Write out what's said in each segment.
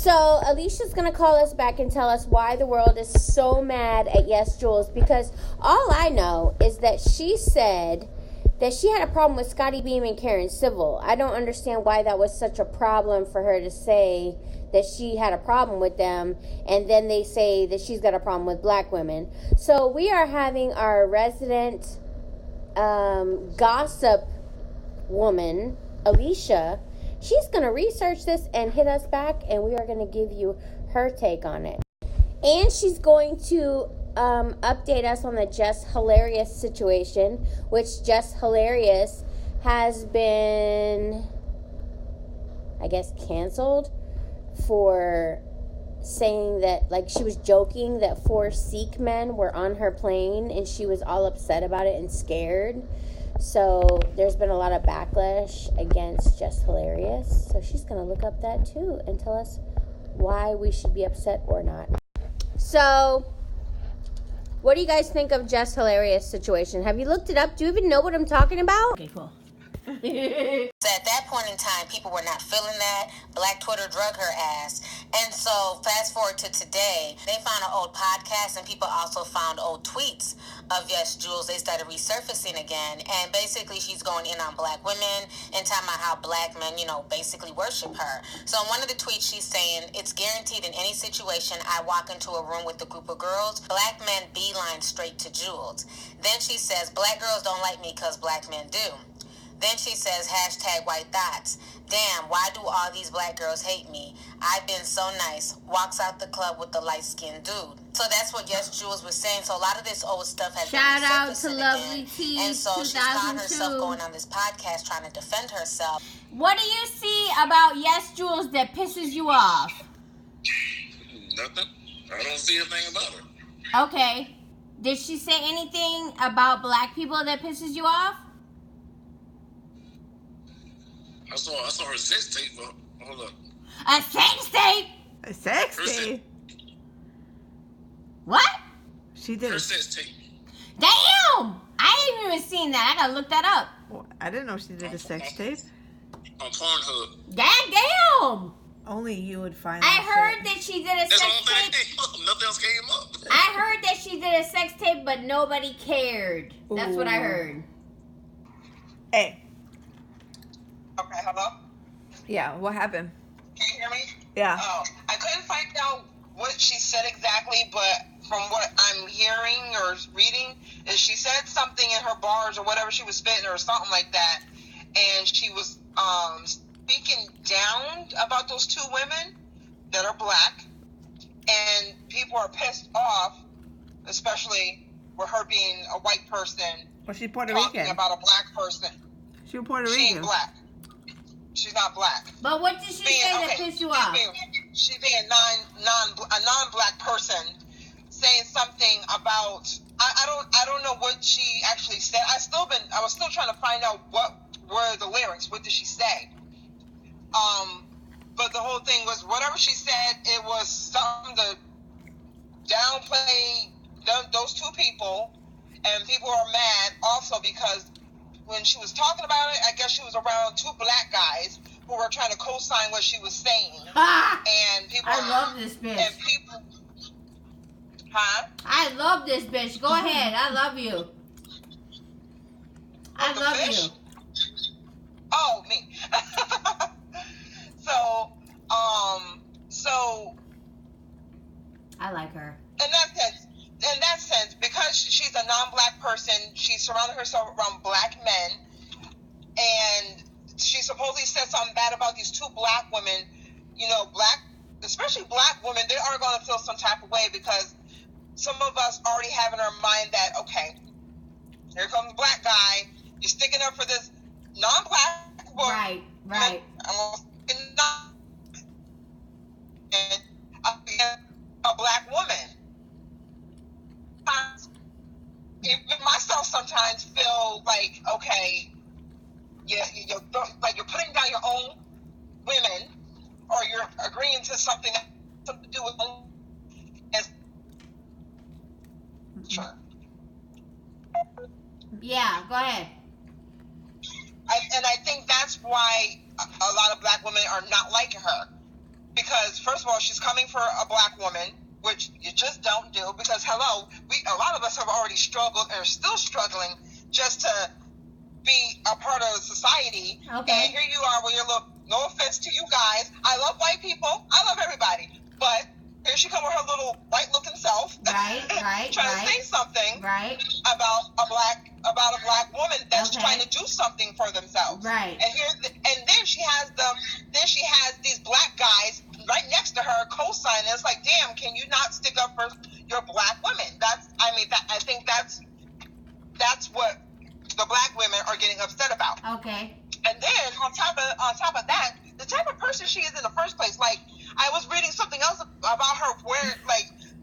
So Alicia's going to call us back and tell us why the world is so mad at Yesjulz, because all I know is that she said that she had a problem with Scotty Beam and Karen Civil. I don't understand why that was such a problem for her to say that she had a problem with them, and then they say that she's got a problem with black women. So we are having our resident gossip woman, Alicia. She's going to research this and hit us back, and we are going to give you her take on it. And she's going to update us on the Just Hilarious situation, which Just Hilarious has been, I guess, canceled for saying that, like, she was joking that 4 Sikh men were on her plane, and she was all upset about it and scared. So there's been a lot of backlash against Just Hilarious. So she's going to look up that too and tell us why we should be upset or not. So what do you guys think of Just Hilarious situation? Have you looked it up? Do you even know what I'm talking about? Okay, cool. So at that point in time, people were not feeling that. Black Twitter drug her ass. And so fast forward to today, they found an old podcast, and people also found old tweets of Yesjulz. They started resurfacing again. And basically, she's going in on black women and talking about how black men, basically worship her. So in one of the tweets, she's saying, it's guaranteed in any situation I walk into a room with a group of girls, black men beeline straight to Julz. Then she says, black girls don't like me because black men do. Then she says, #white thoughts. Damn, why do all these black girls hate me? I've been so nice. Walks out the club with the light-skinned dude. So that's what Yesjulz was saying. So a lot of this old stuff has been Shout out to resurfacing Lovely again. T, And so she's found herself 2002. going on this podcast trying to defend herself. What do you see about Yesjulz that pisses you off? Nothing. I don't see a thing about her. Okay. Did she say anything about black people that pisses you off? I saw her sex tape. Hold up. A sex tape? A sex tape? What? She did. Her sex tape. Damn! I ain't even seen that. I gotta look that up. Well, I didn't know she did a sex tape. On Pornhub. Damn! Only you would find. I heard that she did a That's sex all that tape. came up. Nothing else came up. I heard that she did a sex tape, but nobody cared. That's what I Ooh. heard. Hey. Okay, hello? Yeah. What happened? Can you hear me? Yeah. Oh, I couldn't find out what she said exactly, but from what I'm hearing or reading, is she said something in her bars or whatever she was spitting or something like that, and she was speaking down about those 2 women that are black, and people are pissed off, especially with her being a white person Well, she's Puerto talking Rican. about a black person. She's Puerto She Rican. ain't black. She's not black. But what did she say that pissed you off? She being a non-black person saying something about I don't know what she actually said. I was still trying to find out what were the lyrics. What did she say? But the whole thing was whatever she said. It was something to downplay those 2 people, and people are mad also because when she was talking about it, I guess she was around 2 black guys who were trying to co-sign what she was saying. Ah! And people I love this bitch. And people, huh? I love this bitch. Go ahead. I love you. I The love fish? you. Oh, me. So I like her. in that sense, because she's a non-black person, she surrounded herself around black men, and she supposedly said something bad about these 2 black women. Especially black women, they are going to feel some type of way because some of us already have in our mind that, okay, here comes the black guy, you're sticking up for this non-black woman. Right. And a black woman. Even myself sometimes feel like, okay, you're putting down your own women, or you're agreeing to something that has something to do with. Sure. Yeah, go ahead. I think that's why a lot of black women are not liking her, because first of all, she's coming for a black woman, which you just don't do, because hello, a lot of us have already struggled and are still struggling just to be a part of society. Okay. And here you are, where you look. No offense to you guys, I love white people, I love everybody, but here she come with her little white-looking self, Right. trying to say something Right. about a black woman that's trying to do something for themselves. Right. And then she has these black guys right next to her co-signing. It's like, damn, can you not stick up for your black women? I think that's what the black women are getting upset about. Okay. And then on top of that, the type of person she is in the first place. Like, I was reading something else about her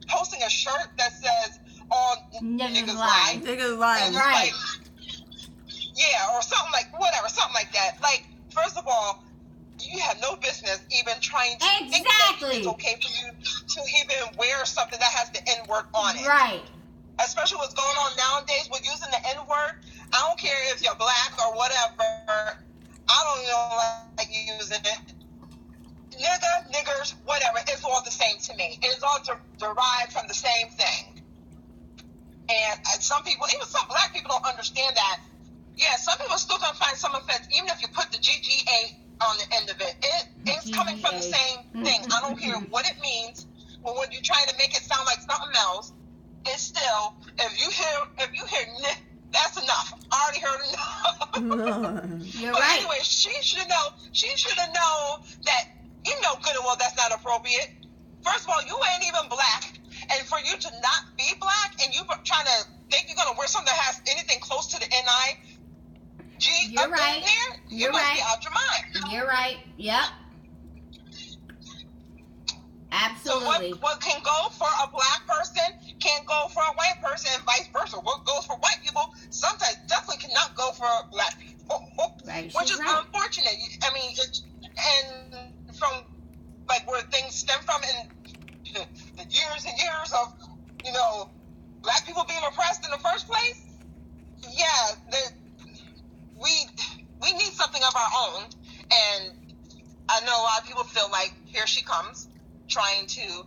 posting a shirt that says "All niggas lie." Niggas lying. Right. Yeah, or something like that. Like, first of all, you have no business even trying to think that it's okay for you to even wear something that has the N-word on it. Right. Especially what's going on nowadays with using the N-word. I don't care if you're black or whatever. I don't even like using it. Nigga, niggers, whatever. It's all the same to me. It's all derived from the same thing. And some people, even some black people, don't understand that. Yeah, some people still gonna find some offense, even if you put the GGA on the end of it. It's coming from the same thing. I don't care what it means. But when you're trying to make it sound like something else, it's still, if you hear that's enough. I already heard enough. You're but right. anyway, she should have known that, good and well that's not appropriate. First of all, you ain't even black. And for you to not be black and you trying to think you're going to wear something that has anything close to the N-I-G You're up right. in there, You're must right. be out your mind. You're right. Yep. Absolutely. So what can go for a black person can't go for a white person, and vice versa. What goes for white people sometimes definitely cannot go for black people, Right. which She's is right. unfortunate. I mean, and from like where things stem from in the years and years of black people being oppressed in the first place. Yeah, we need something of our own, and I know a lot of people feel like here she comes, trying to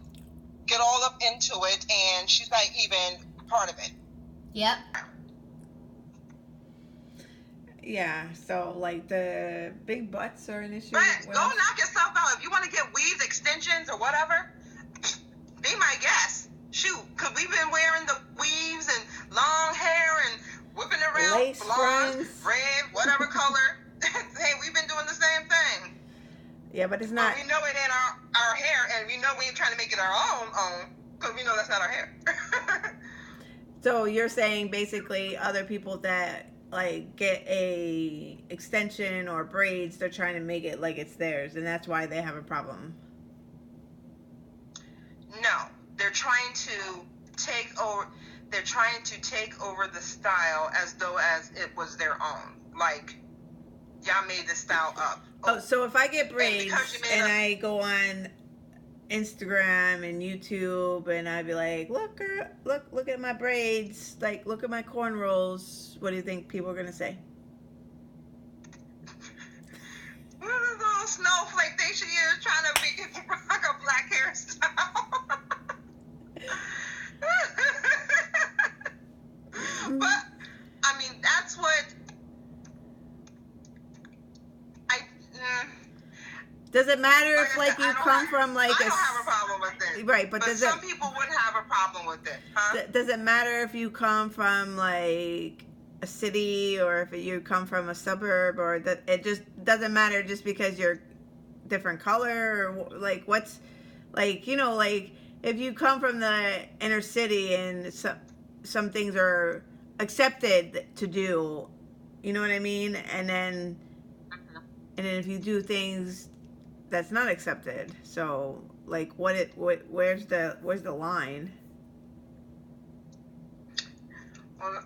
get all up into it, and she's not even part of it. Yep. Yeah, so like the big butts are an issue. But go knock yourself out. If you want to get weaves, extensions, or whatever, be my guest. Shoot, because we've been wearing the weaves and long hair and whipping around, lace blonde, fronts, red, whatever color. Hey, we've been doing the same thing. Yeah, but it's not. But we know it ain't our hair, and we know we ain't trying to make it our own, because we know that's not our hair. So you're saying basically other people that like get a extension or braids, they're trying to make it like it's theirs, and that's why they have a problem. No, they're trying to take over. They're trying to take over the style as though as it was their own. Like, y'all made this style up. Oh, so if I get braids and I go on Instagram and YouTube and I'd be like, look at my braids, like look at my cornrows, what do you think people are gonna say? What is this little snowflake thing she is trying to rock a black hairstyle? But I mean, that's what Does it matter if like you come from like I don't have a problem with it. Right, but some people would have a problem with it, huh? Does it matter if you come from like a city or if you come from a suburb, or that it just doesn't matter just because you're different color, or like what's like, like if you come from the inner city and some things are accepted to do, you know what I mean, and then if you do things that's not accepted, so like where's the line? Well,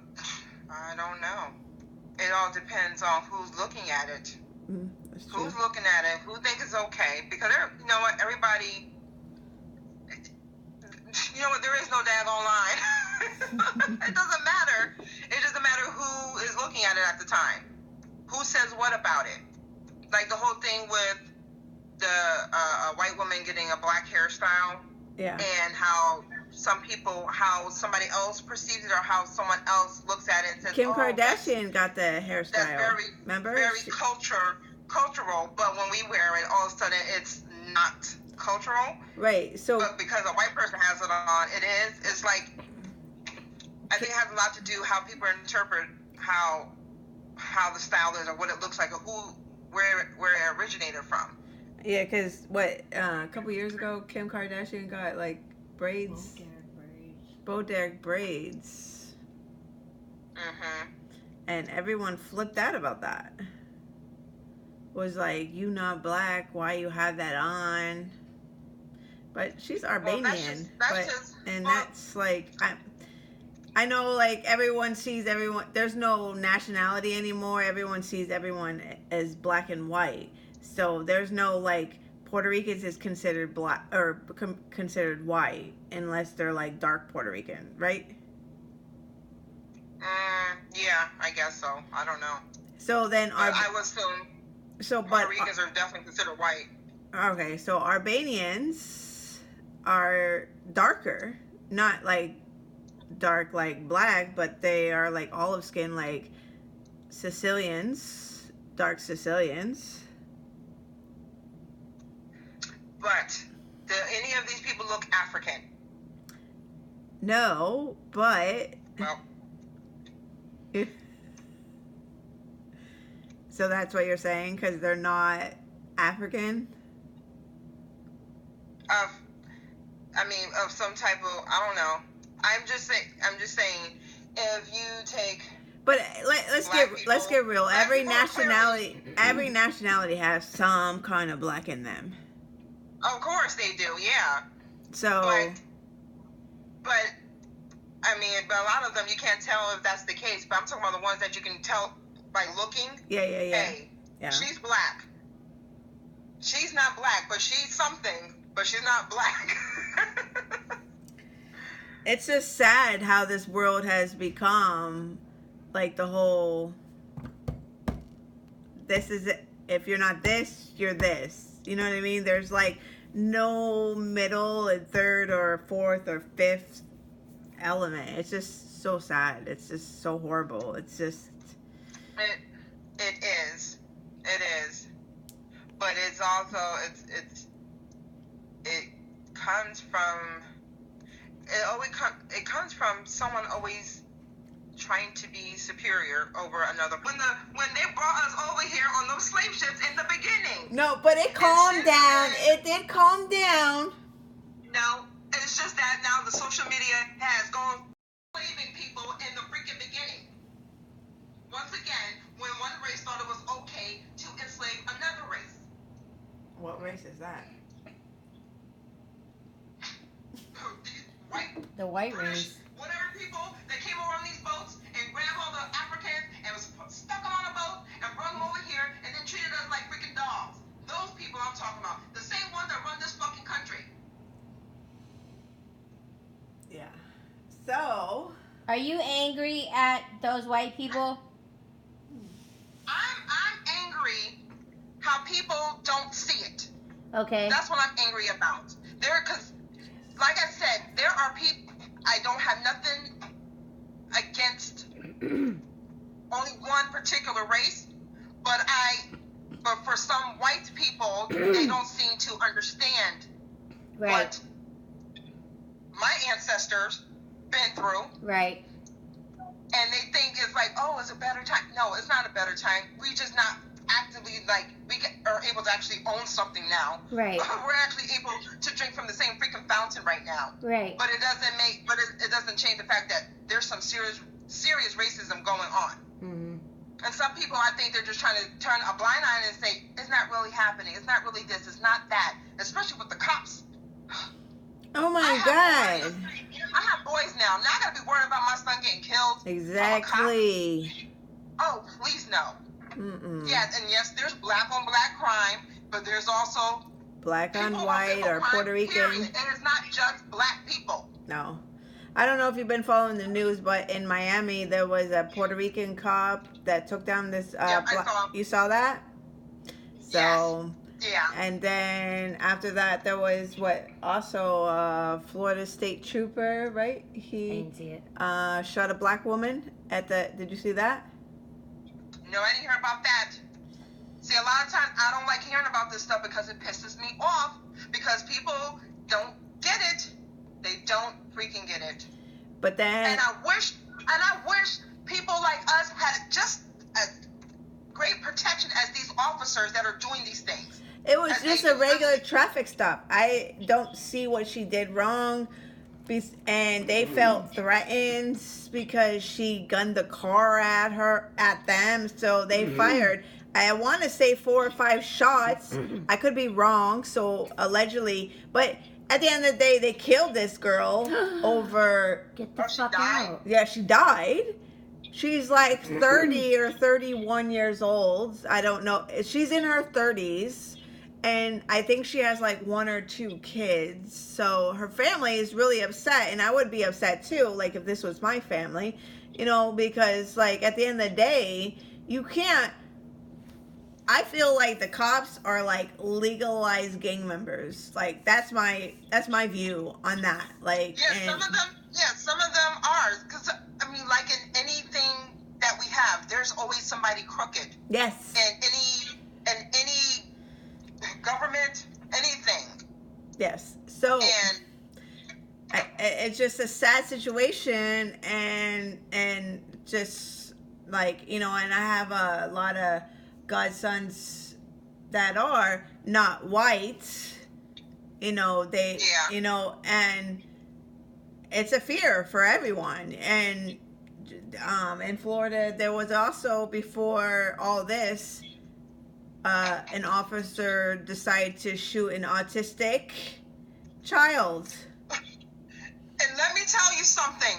I don't know. It all depends on who's looking at it. Who's looking at it? Who thinks it's okay? Because everybody. There is no daggone line. It doesn't matter. It doesn't matter who is looking at it at the time. Who says what about it? Like the whole thing with a white woman getting a black hairstyle. Yeah. And how somebody else perceives it, or how someone else looks at it and says, Kim oh, Kardashian got the hairstyle. that's Remember? very cultural, but when we wear it, all of a sudden it's not cultural. Right. So, but because a white person has it on, it is. It's like, I think it has a lot to do how people interpret how the style is, or what it looks like, or where it originated from. Yeah, because a couple years ago, Kim Kardashian got like braids. Boderg braids. Mm-hmm. And everyone flipped out about that. Was like, you not black, why you have that on? But she's Albanian. That's like, I know, like, everyone sees everyone. There's no nationality anymore. Everyone sees everyone as black and white. So there's no, like, Puerto Ricans is considered black or considered white unless they're like dark Puerto Rican, right? Yeah, I guess so. I don't know. So then, I would assume Puerto Ricans are definitely considered white. Okay, so Albanians are darker, not like dark like black, but they are like olive skin, like Sicilians, dark Sicilians. But do any of these people look African? No, but... Well... So that's what you're saying? Because they're not African? Of some type of... I don't know. I'm just saying, if you take... But let's get real. Every nationality has some kind of black in them. Of course they do, yeah. So, but a lot of them you can't tell if that's the case. But I'm talking about the ones that you can tell by looking. Yeah. Hey, yeah. She's black. She's not black, but she's something. But she's not black. It's just sad how this world has become, like the whole. This is it. If you're not this, you're this. You know what I mean? There's like no middle and third or fourth or fifth element. It's just so sad. It's just so horrible. It's just... It is. But it's also, it comes from, it comes from someone always trying to be superior over another. When they brought us over here on those slave ships in the beginning. No, but it calmed down. It did calm down. No, it's just that now the social media has gone enslaving people in the freaking beginning. Once again, when one race thought it was okay to enslave another race. What race is that? The white British, race. whatever people that came over on these boats and grabbed all the Africans and stuck them on a boat and brought them over here and then treated us like freaking dogs. Those people I'm talking about. The same ones that run this fucking country. Yeah. So... Are you angry at those white people? I'm angry how people don't see it. Okay. That's what I'm angry about. Because, like I said, there are people, I don't have nothing against only one particular race, but for some white people, they don't seem to understand what my ancestors been through. Right. And they think it's like, oh, it's a better time. No, it's not a better time. We just not actively, like, are able to actually own something now. Right. We're actually able to drink from the same freaking fountain right now. Right. But it doesn't change the fact that there's some serious racism going on. Mm-hmm. And some people, I think they're just trying to turn a blind eye and say, it's not really happening. It's not really this. It's not that. Especially with the cops. Oh my God. I have boys now. Now I gotta be worried about my son getting killed. Exactly. Oh, please no. Mm-mm. Yeah, and yes, there's black on black crime, but there's also black on white or Puerto Rican. Period. And it's not just black people. No. I don't know if you've been following the news, but in Miami there was a Puerto Rican cop that took down this I saw. You saw that? So yes. Yeah. And then after that, there was also a Florida State Trooper, right? I He didn't see it. shot a black woman did you see that? No, I didn't hear about that. See, a lot of times I don't like hearing about this stuff because it pisses me off because people don't get it. They don't freaking get it. But then... And I wish people like us had just as great protection as these officers that are doing these things. It was just a regular traffic stop. I don't see what she did wrong. And they felt threatened because she gunned the car at them. So they fired, I want to say 4 or 5 shots. I could be wrong. So allegedly, but at the end of the day, they killed this girl over. Get the fuck out. Yeah, she died. She's like 30 or 31 years old. I don't know. She's in her 30s. And I think she has like 1 or 2 kids. So her family is really upset. And I would be upset too, like if this was my family. You know, because like at the end of the day, you can't. I feel like the cops are like legalized gang members. Like that's my view on that. Like some of them are. Because I mean, like in anything that we have, there's always somebody crooked. Yes. And any government, anything. Yes. So it's just a sad situation, and just like, you know, and I have a lot of godsons that are not white, you know, you know, and it's a fear for everyone. And in Florida, there was also, before all this, an officer decided to shoot an autistic child. And let me tell you something.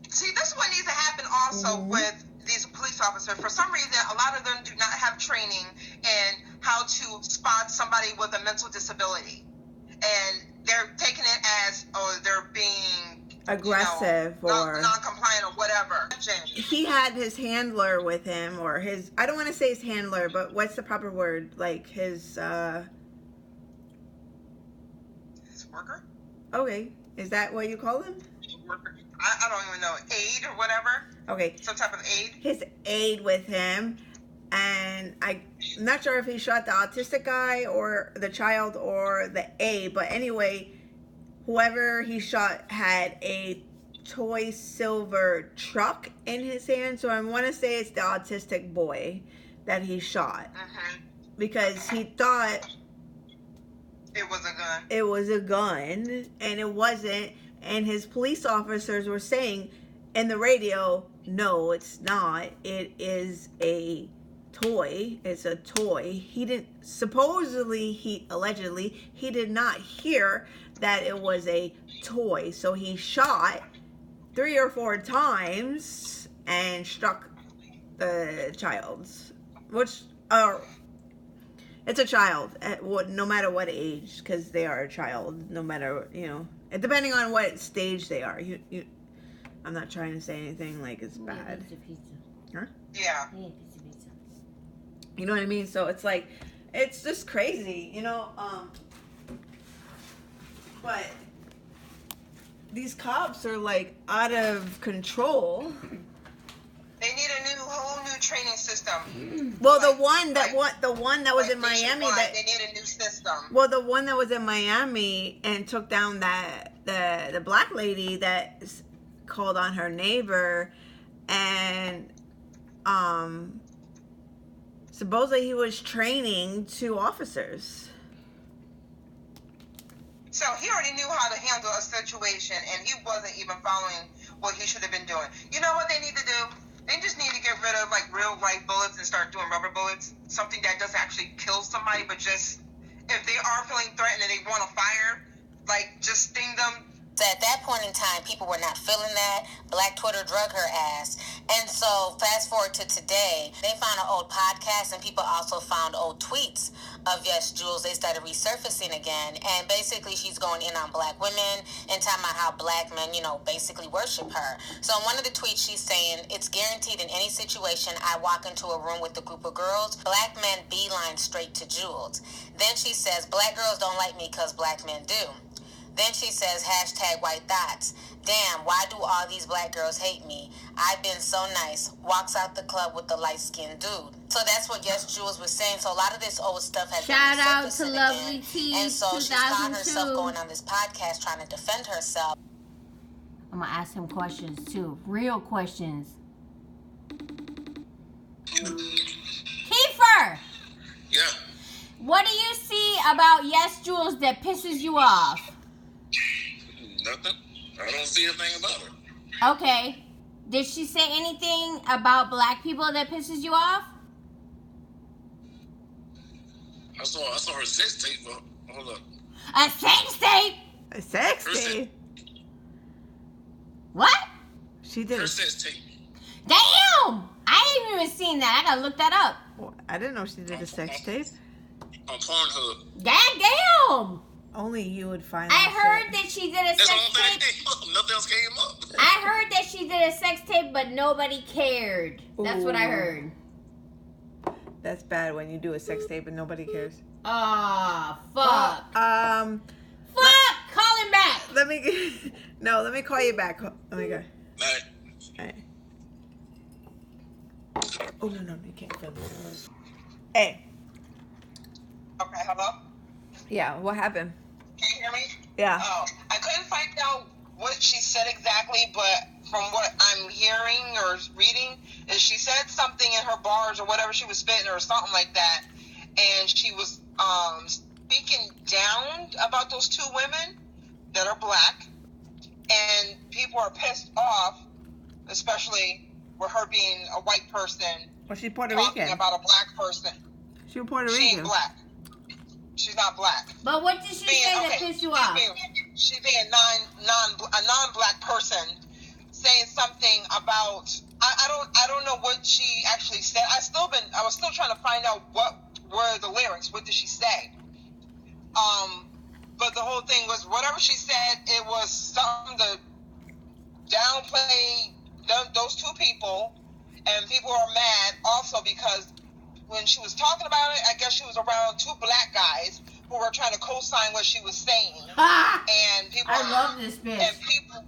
See, this is what needs to happen also with these police officers. For some reason, a lot of them do not have training in how to spot somebody with a mental disability. And they're taking it as, they're being aggressive, you know, or non-compliant or whatever. He had his handler with him, or his, I don't want to say his handler, but what's the proper word? Like his worker? Okay. Is that what you call him? Worker. I don't even know. Aide or whatever. Okay. Some type of aide. His aide with him. And I'm not sure if he shot the autistic guy or the child or the aide. But anyway, whoever he shot had a toy silver truck in his hand. So I want to say it's the autistic boy that he shot. Because he thought it was a gun. It was a gun, and it wasn't. And his police officers were saying in the radio, no, it's not. It is a toy. It's a toy. He didn't, allegedly, he did not hear that it was a toy. So he shot 3 or 4 times and struck the child, which, it's a child, no matter what age, because they are a child, no matter, you know, depending on what stage they are. I'm not trying to say anything like it's bad. Huh? Yeah. You know what I mean? So it's like, it's just crazy, you know, but these cops are like out of control. They need a whole new training system. Well, the one that was in Miami, they need a new system. Well, the one that was in Miami and took down the black lady that called on her neighbor, and supposedly he was training 2 officers. So he already knew how to handle a situation, and he wasn't even following what he should have been doing. You know what they need to do? They just need to get rid of like real light bullets and start doing rubber bullets. Something that doesn't actually kill somebody, but just if they are feeling threatened and they want to fire, like just sting them. At that point in time, people were not feeling that. Black Twitter drug her ass. And so fast forward to today, they found an old podcast and people also found old tweets of Yesjulz. They started resurfacing again. And basically she's going in on black women and talking about how black men, basically worship her. So in one of the tweets she's saying, it's guaranteed in any situation I walk into a room with a group of girls, black men beeline straight to Julz. Then she says, black girls don't like me because black men do. Then she says, #white thoughts. Damn, why do all these black girls hate me? I've been so nice. Walks out the club with the light-skinned dude. So that's what Yesjulz was saying. So a lot of this old stuff has Shout been out to resurfacing Lovely again. T, And so she's found herself 2002. going on this podcast trying to defend herself. I'm gonna ask him questions too. Real questions. Kiefer! Yeah. What do you see about Yesjulz that pisses you off? Nothing. I don't see a thing about her. Okay. Did she say anything about black people that pisses you off? I saw her sex tape. Hold up. A sex tape? A sex Her sex- tape. What? She did. Her sex tape. Damn! I ain't even seen that. I gotta look that up. I didn't know she did a sex tape. On Pornhub. Damn! Only you would find. I that heard shit. that she did a That's the sex only thing tape. that came up. Nothing else came up. I heard that she did a sex tape, but nobody cared. That's what I Ooh. heard. That's bad when you do a sex tape and nobody cares. Ah, fuck. Well, Fuck! Call him back. let me call you back. Let me go. Like, Alright. Oh no, you can't film this. Hey. Okay, hello? Yeah, what happened? Can you hear me? Yeah. Oh, I couldn't find out what she said exactly, but from what I'm hearing or reading, is she said something in her bars or whatever she was spitting or something like that, and she was speaking down about those two women that are black, and people are pissed off, especially with her being a white person Well, she's Puerto talking Rican. about a black person. She's Puerto She ain't Rican. black. She's not black. But what did she say that pissed you off? She being a non-black person saying something about I don't know what she actually said. I was still trying to find out what were the lyrics. What did she say? But the whole thing was whatever she said. It was something to downplay those two people, and people are mad also because when she was talking about it, I guess she was around two black guys who were trying to co-sign what she was saying. Ah! And people I love this bitch. And people,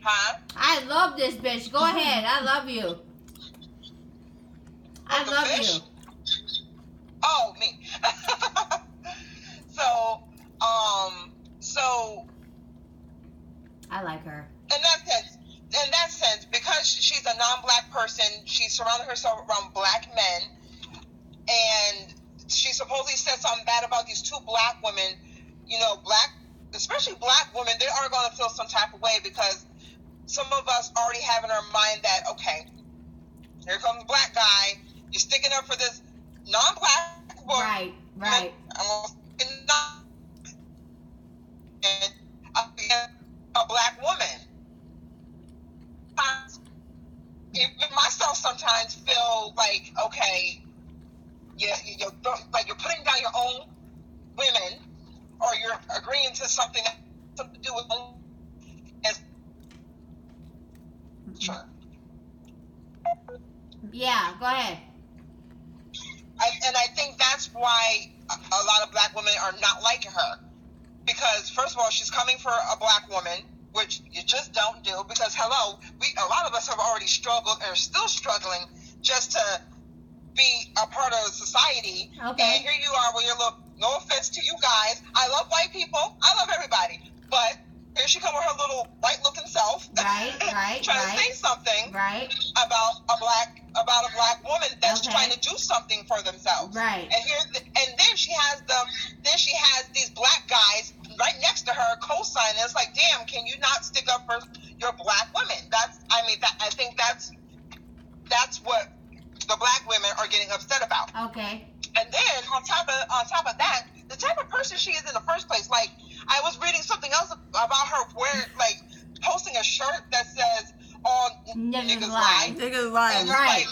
huh? I love this bitch. Go ahead. I love you. I The love fish? you. Oh, me. So I like her. in that sense, because she's a non-black person, she surrounded herself around black men, and she supposedly said something bad about these two black women. Especially black women, they are going to feel some type of way because some of us already have in our mind that, okay, here comes a black guy, you're sticking up for this non-black woman. Right. And a black woman. Even myself sometimes feel like, okay, you're putting down your own women, or you're agreeing to something that has something to do with sure. Yeah, go ahead. I think that's why a lot of black women are not liking her. Because, first of all, she's coming for a black woman, which you just don't do. Because, hello, a lot of us have already struggled and are still struggling just to be a part of society. Okay. And here you are with your little, no offense to you guys, I love white people, I love everybody. But here she comes with her little white-looking self. Right. trying to say something Right. about a black woman that's Okay. trying to do something for themselves. Right. And then she has these black guys right next to her co-signing. It's like, damn, can you not stick up for your black women? I think that's what the black women are getting upset about. Okay. And then on top of that, the type of person she is in the first place. Like, I was reading something else about her posting a shirt that says, "Oh, Niggas niggas lie. Niggas lying. And Right.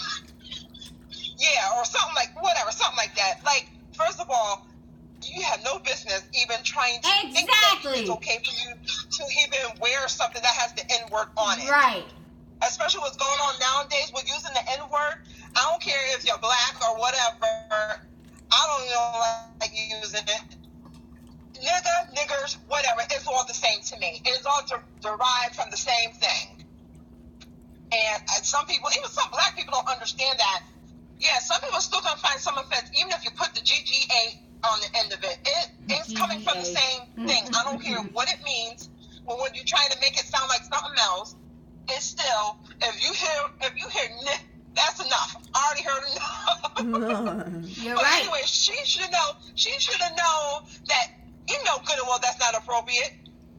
Yeah, or something like, whatever, something like that. Like, first of all, you have no business even trying to think that it's okay for you to even wear something that has the N-word on it. Right. Especially what's going on nowadays with using the N-word. I don't care if you're black or whatever. I don't even like using it. Nigga, niggers, whatever. It's all the same to me. It's all derived from the same thing. And some people, even some black people, don't understand that. Yeah, some people are still going to find some offense, even if you put the GGA on the end of it. It's coming from the same thing. I don't care what it means. But when you're trying to make it sound like something else, it's still, if you hear that's enough. I already heard enough. You're But right. anyway, she should have known that, you know good and well that's not appropriate.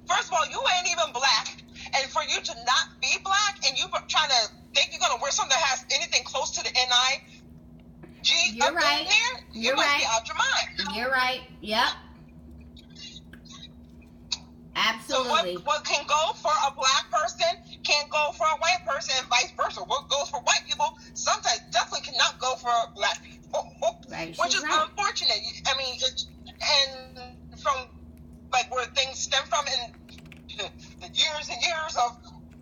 First of all, you ain't even black. And for you to not be black and you trying to think you're going to wear something that has anything close to the N-I-G You're up right. in there, you You're must right. be out your mind. You're right. Yep. Absolutely. So what can go for a black person can't go for a white person, and vice versa. What goes for white people sometimes definitely cannot go for black people, Right, which she's is right. unfortunate. I mean, and from like where things stem from in the years and years of,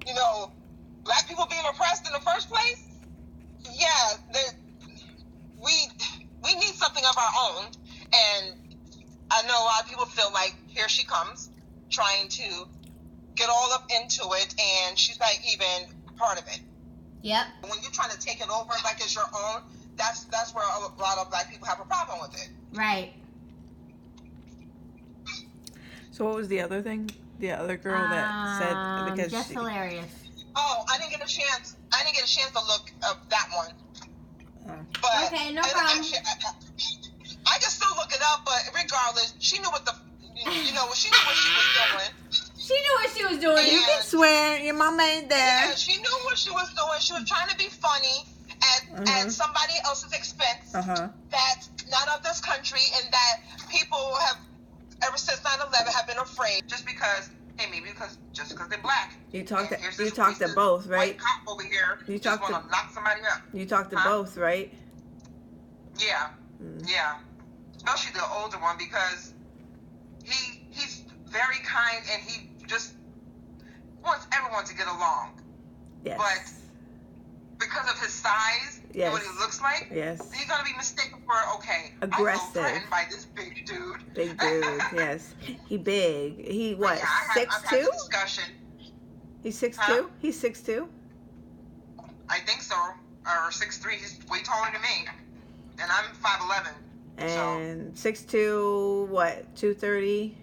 you know, black people being oppressed in the first place. Yeah, we need something of our own, and I know a lot of people feel like here she comes, trying to get all up into it, and she's not even part of it. Yep. When you're trying to take it over like it's your own, that's where a lot of black people have a problem with it. Right. So what was the other thing? The other girl that said because just hilarious. Oh, I didn't get a chance to look up that one. But Okay, no problem. Actually, I can still look it up, but regardless, she knew what she knew what she was doing. She knew what she was doing. You can swear your mama ain't there. Yeah, she knew what she was doing. She was trying to be funny at somebody else's expense. That's not of this country, and that people have ever since 9/11 have been afraid just because. Hey, maybe just because they're black. You talked to both, right? White cop over here You just talked want to knock somebody up. You talked to both, right? Yeah, yeah. Especially the older one, because he's very kind and he just wants everyone to get along. Yes. But because of his size and what he looks like, yes, he's gonna be mistaken for aggressive. I feel threatened by this big dude. Big dude, yes. He big. He what? Yeah, I've 6'2"? had a discussion. He's 6'2"? Huh? He's 6'2"? I think so, or 6'3". He's way taller than me, and I'm 5'11". And 6'2", what? 230?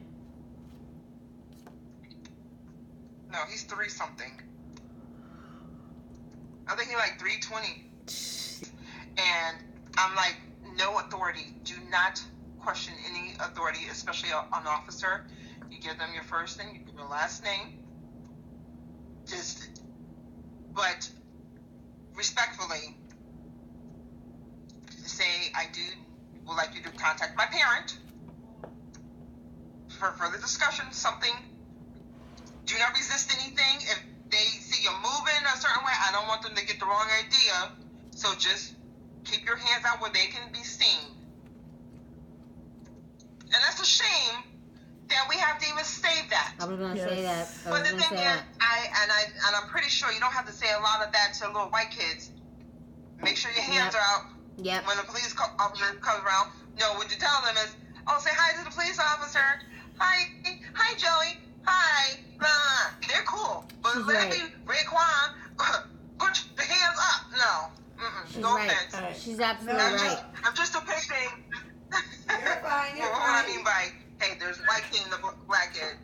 No, he's 3 something. I think he's like 320. And I'm like, no authority. Do not question any authority, especially an officer. You give them your first name, you give your last name. But respectfully, say would like you to contact my parent for further discussion. Something. Do not resist anything. If they see you moving a certain way, I don't want them to get the wrong idea. So just keep your hands out where they can be seen. And that's a shame that we have to even say that. I was gonna say that. But the thing is, I'm pretty sure you don't have to say a lot of that to little white kids. Make sure your hands are out. Yep. When the police officer comes around, no, what you tell them is, say hi to the police officer. Hi, Joey. Hi. They're cool. But She's let right. me, Raekwon, put your hands up. No. She's No right. offense. She's absolutely right. I'm just depicting You're fine. what I mean by, hey, there's white kid and the black kid.